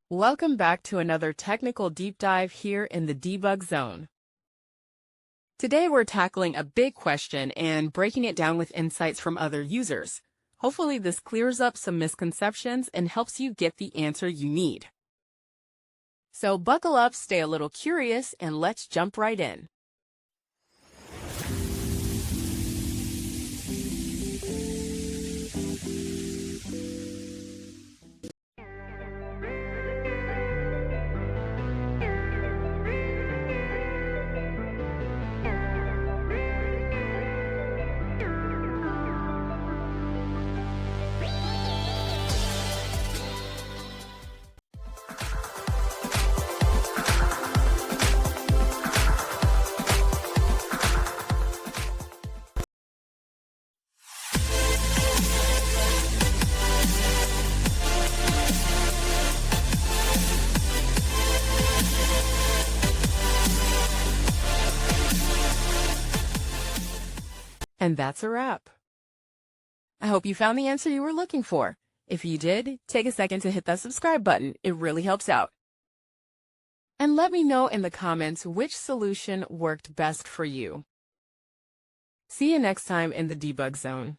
Welcome back to another technical deep dive here in the debug zone. Today we're tackling a big question and breaking it down with insights from other users. Hopefully this clears up some misconceptions and helps you get the answer you need. So buckle up, stay a little curious, and let's jump right in. And that's a wrap. I hope you found the answer you were looking for. If you did, take a second to hit that subscribe button. It really helps out. And let me know in the comments which solution worked best for you. See you next time in the debug zone.